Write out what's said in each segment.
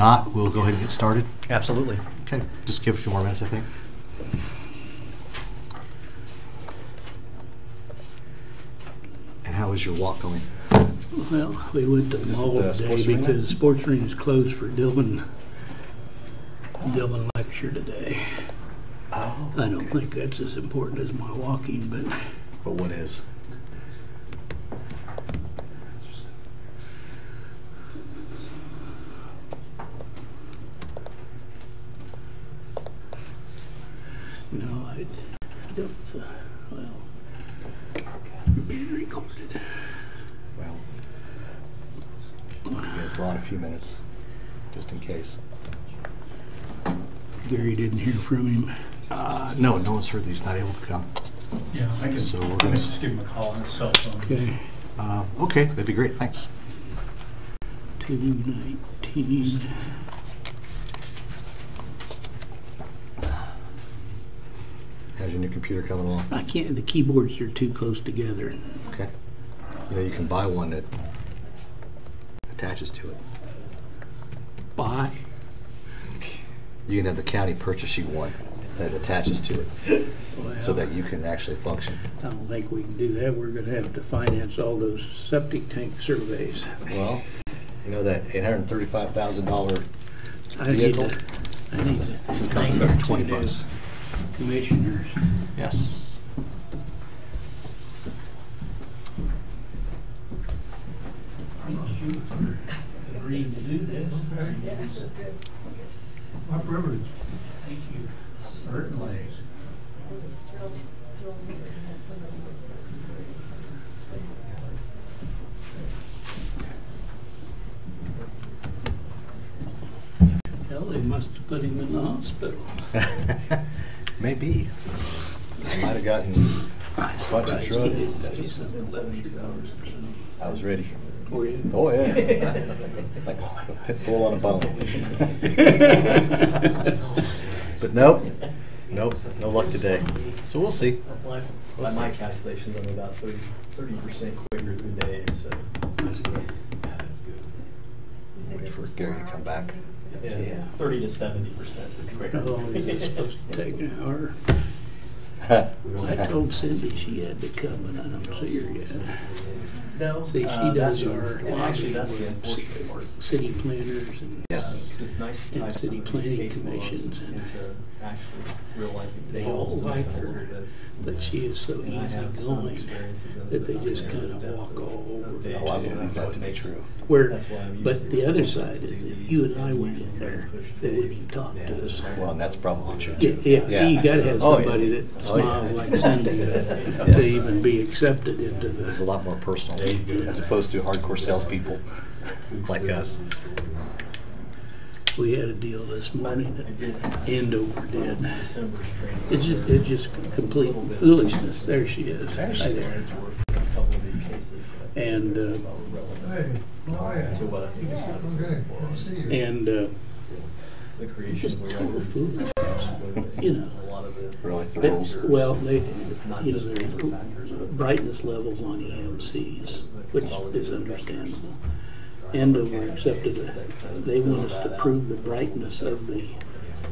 not, we'll go ahead and get started. Absolutely. Okay, just give a few more minutes, I think. And how is your walk going? Well, we went to the mall today because the sports arena is closed for Dillman lecture today. Oh, I don't think that's as important as my walking, but what is? no, I don't. Well, you're being recorded. Well, we'll draw in a few minutes, just in case. Gary didn't hear from him. No one's heard that he's not able to come. Yeah, I can, So we're I gonna can just give him a call on his cell phone. Okay, Okay, that'd be great, thanks. 219. How's your new computer coming along? I can't. The keyboards are too close together. Okay. You know, you can buy one that attaches to it. Buy. You can have the county purchase you one that attaches to it, Well, so that you can actually function. I don't think we can do that. We're going to have to finance all those septic tank surveys. Well, you know that $835,000 I need vehicle? to. I need This to is thank costing about the 20 two bucks. commissioners. Yes. Thank you for agreeing to do this. My privilege. Thank you. Certainly. Hell, they must have put him in the hospital. Maybe. I might have gotten a bunch of drugs. I was ready. Were you? Oh, yeah. Like a pit bull on a bone. But nope, no luck today. So we'll see. By my calculations, I'm about 30% quicker through day, so That's good. Wait for Gary to come back. yeah, 30 to 70% quicker. How long is it supposed to take? An hour? I told Cindy she had to come, but I don't see her yet. No, See, she does our actually, lobbying that's the with unfortunate part. city planners and Yes. It's nice to And tie city some of these planning case laws commissions and into actually real life they examples all to like make it a her, little bit. but she is so And I have some easygoing experiences in that they the just kind of depth walk all over. data. Oh, I believe that to be true. Where, That's why I'm but usually the other really side is sensitive if to you these and I went in and there, push they the- wouldn't even talk to us. Well, and that's probably true Yeah, too. yeah, you gotta have Oh, yeah. somebody that Oh, smiles yeah. like Cindy to Yes. even be accepted into It's a the. lot more personal as opposed to hardcore salespeople like us. We had a deal this morning that Andover did. December's training. It's just complete foolishness. There she is. There she Hi is. there. A couple of these cases that And Hey, how are to you? what I think is Okay, I'll see you. and the creation just of total foolishness. a You know. lot of the Really? The But, rules. well, they, not you know, just there's major factors of brightness levels on EMCs, which is understandable. Andover accepted they want us to prove the brightness of the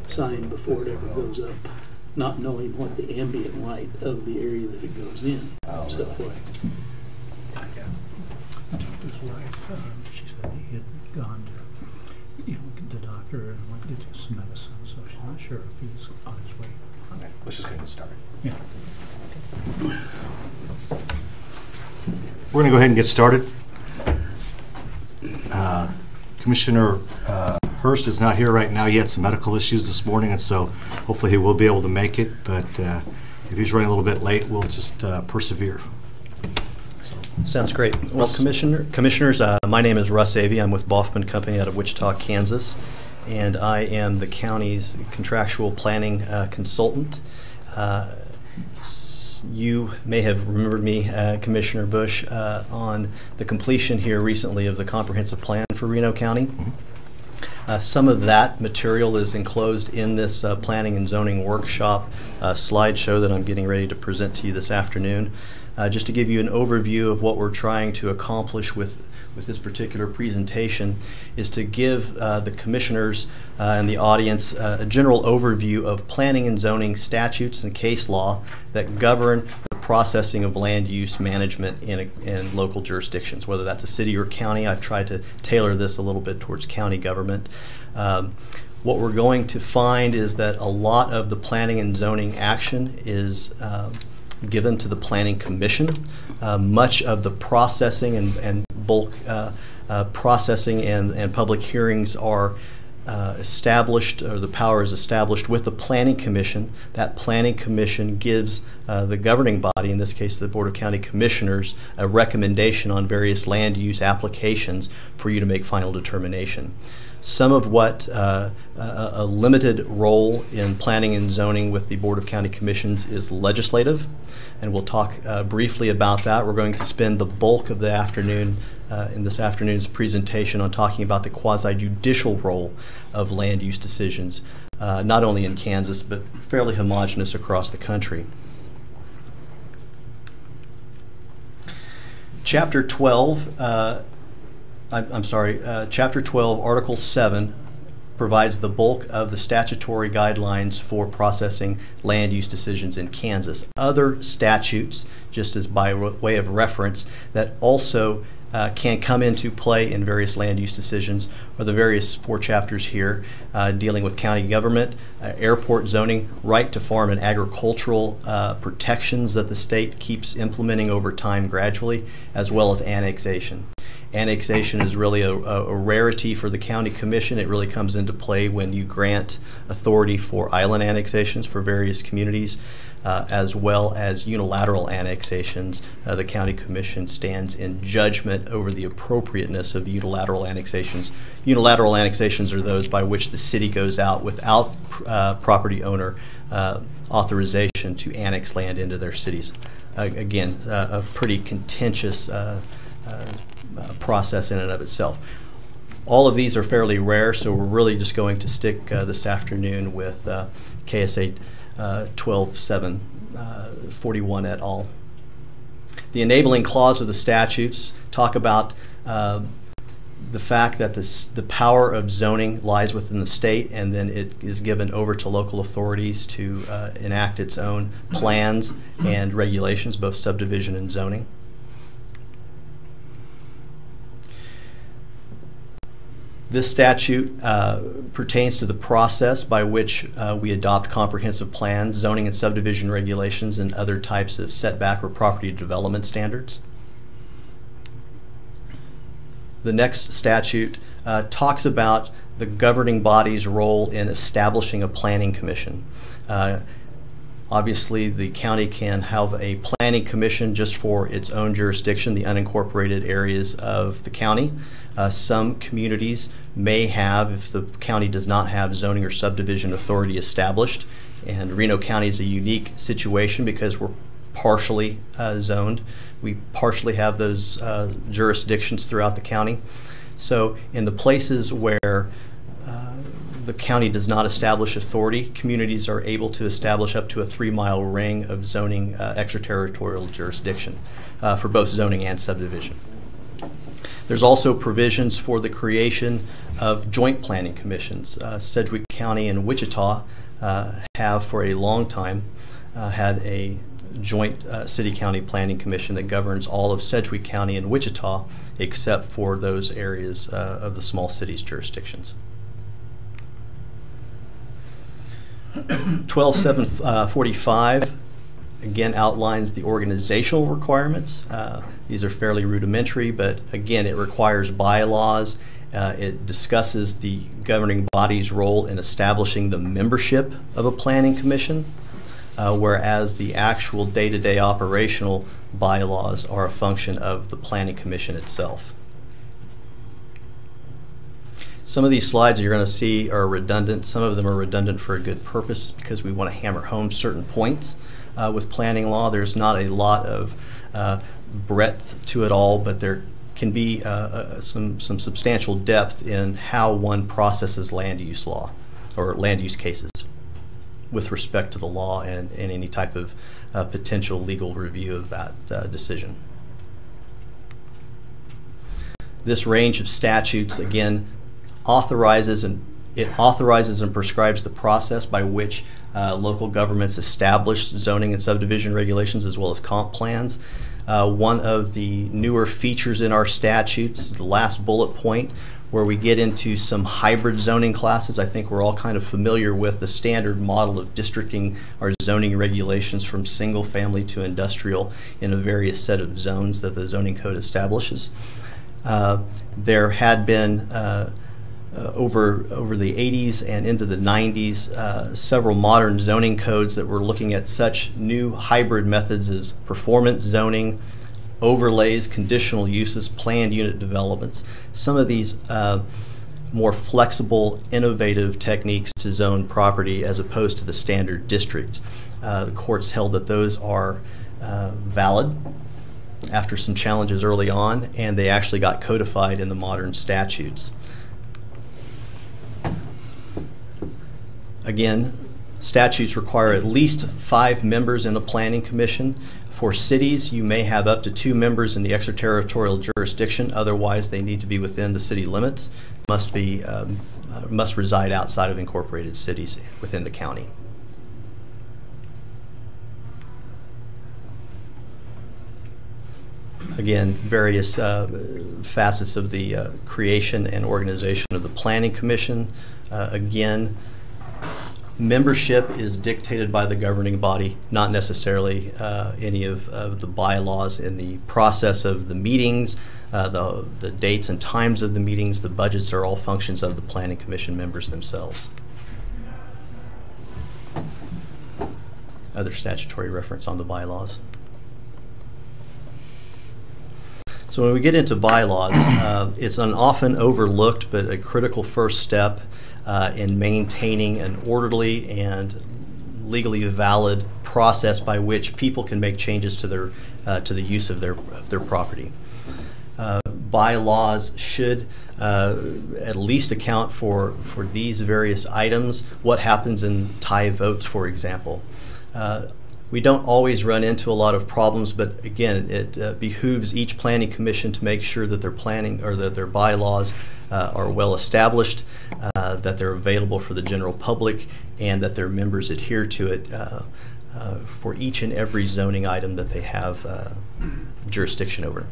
sign before it ever goes up, not knowing what the ambient light of the area that it goes in, Oh, so forth. I told his wife, she said he had gone to, the doctor and went to get some medicine, so she's not sure if he's on his way. Okay, let's just go ahead and start. Yeah. We're going to go ahead and get started. Commissioner Hurst is not here right now. He had some medical issues this morning, and so hopefully he will be able to make it. But if he's running a little bit late, we'll just persevere. Sounds great. Well, Russ. Commissioners, my name is Russ Avey. I'm with Boffman Company out of Wichita, Kansas, and I am the county's contractual planning consultant. You may have remembered me, Commissioner Bush, on the completion here recently of the comprehensive plan for Reno County. Some of that material is enclosed in this planning and zoning workshop slideshow that I'm getting ready to present to you this afternoon. Just to give you an overview of what we're trying to accomplish with with this particular presentation is to give the commissioners and the audience a general overview of planning and zoning statutes and case law that govern the processing of land use management in local jurisdictions, whether that's a city or county. I've tried to tailor this a little bit towards county government. What we're going to find is that a lot of the planning and zoning action is given to the Planning Commission. Much of the processing and bulk processing and public hearings are established, or the power is established with the Planning Commission. That Planning Commission gives the governing body, in this case the Board of County Commissioners, a recommendation on various land use applications for you to make final determination. Some of what a limited role in planning and zoning with the Board of County Commissions is legislative, and we'll talk briefly about that. We're going to spend the bulk of the afternoon in this afternoon's presentation on talking about the quasi-judicial role of land use decisions, not only in Kansas, but fairly homogeneous across the country. Chapter 12, Chapter 12, Article 7 provides the bulk of the statutory guidelines for processing land use decisions in Kansas. Other statutes, just as by way of reference, that also can come into play in various land use decisions are the various 4 chapters here dealing with county government, airport zoning, right to farm and agricultural protections that the state keeps implementing over time gradually, as well as annexation. Annexation is really a rarity for the county commission. It really comes into play when you grant authority for island annexations for various communities, as well as unilateral annexations. The county commission stands in judgment over the appropriateness of unilateral annexations. Unilateral annexations are those by which the city goes out without property owner authorization to annex land into their cities. Again, a pretty contentious process in and of itself. All of these are fairly rare, so we're really just going to stick this afternoon with KSA 12-741 et al. The enabling clause of the statutes talk about the fact that the power of zoning lies within the state, and then it is given over to local authorities to enact its own plans and regulations, both subdivision and zoning. This statute pertains to the process by which we adopt comprehensive plans, zoning and subdivision regulations, and other types of setback or property development standards. The next statute talks about the governing body's role in establishing a planning commission. Obviously, the county can have a planning commission just for its own jurisdiction, the unincorporated areas of the county. Some communities may have, if the county does not have zoning or subdivision authority established, and Reno County is a unique situation because we're partially zoned. We partially have those jurisdictions throughout the county. So in the places where the county does not establish authority, communities are able to establish up to a 3-mile ring of zoning extraterritorial jurisdiction for both zoning and subdivision. There's also provisions for the creation of joint planning commissions. Sedgwick County and Wichita have for a long time had a joint city-county planning commission that governs all of Sedgwick County and Wichita except for those areas of the small cities jurisdictions. 12-745 again outlines the organizational requirements. These are fairly rudimentary, but again, it requires bylaws. It discusses the governing body's role in establishing the membership of a planning commission, whereas the actual day-to-day operational bylaws are a function of the planning commission itself. Some of these slides you're going to see are redundant. Some of them are redundant for a good purpose because we want to hammer home certain points. With planning law, there's not a lot of breadth to it all, but there can be some substantial depth in how one processes land use law or land use cases with respect to the law and any type of potential legal review of that decision. This range of statutes, again, authorizes and prescribes the process by which local governments establish zoning and subdivision regulations as well as comp plans. One of the newer features in our statutes, the last bullet point, where we get into some hybrid zoning classes. I think we're all kind of familiar with the standard model of districting our zoning regulations from single family to industrial in a various set of zones that the zoning code establishes. There had been over the 80s and into the 90s several modern zoning codes that were looking at such new hybrid methods as performance zoning, overlays, conditional uses, planned unit developments. Some of these more flexible, innovative techniques to zone property as opposed to the standard district. The courts held that those are valid after some challenges early on, and they actually got codified in the modern statutes. Again, statutes require at least 5 members in a planning commission. For cities, you may have up to 2 members in the extraterritorial jurisdiction. Otherwise, they need to be within the city limits. Must reside outside of incorporated cities within the county. Again, various facets of the creation and organization of the Planning Commission. Again, membership is dictated by the governing body, not necessarily any of the bylaws. In the process of the meetings, the dates and times of the meetings, the budgets are all functions of the Planning Commission members themselves. Other statutory reference on the bylaws. So when we get into bylaws, it's an often overlooked but a critical first step in maintaining an orderly and legally valid process by which people can make changes to the use of their property. Bylaws should at least account for these various items. What happens in tie votes, for example? We don't always run into a lot of problems, but again, it behooves each planning commission to make sure that their planning or that their bylaws are well established, that they're available for the general public, and that their members adhere to it for each and every zoning item that they have jurisdiction over.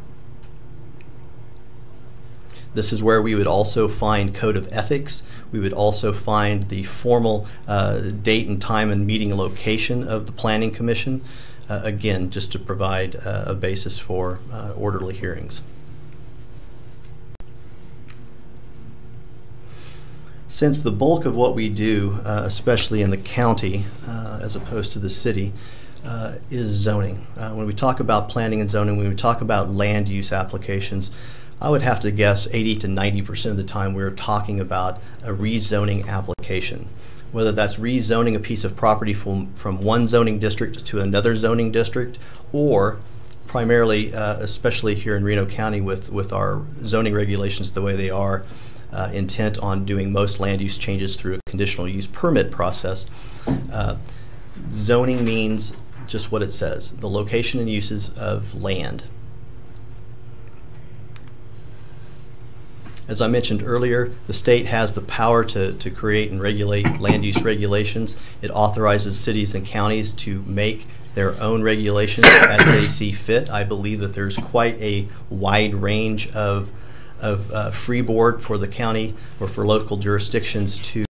This is where we would also find code of ethics. We would also find the formal date and time and meeting location of the Planning Commission, again, just to provide a basis for orderly hearings. Since the bulk of what we do, especially in the county as opposed to the city, is zoning. When we talk about planning and zoning, when we talk about land use applications, I would have to guess 80 to 90% of the time we're talking about a rezoning application. Whether that's rezoning a piece of property from one zoning district to another zoning district, or primarily, especially here in Reno County with our zoning regulations the way they are, intent on doing most land use changes through a conditional use permit process. Zoning means just what it says, the location and uses of land. As I mentioned earlier, the state has the power to create and regulate land use regulations. It authorizes cities and counties to make their own regulations as they see fit. I believe that there's quite a wide range of freeboard for the county or for local jurisdictions to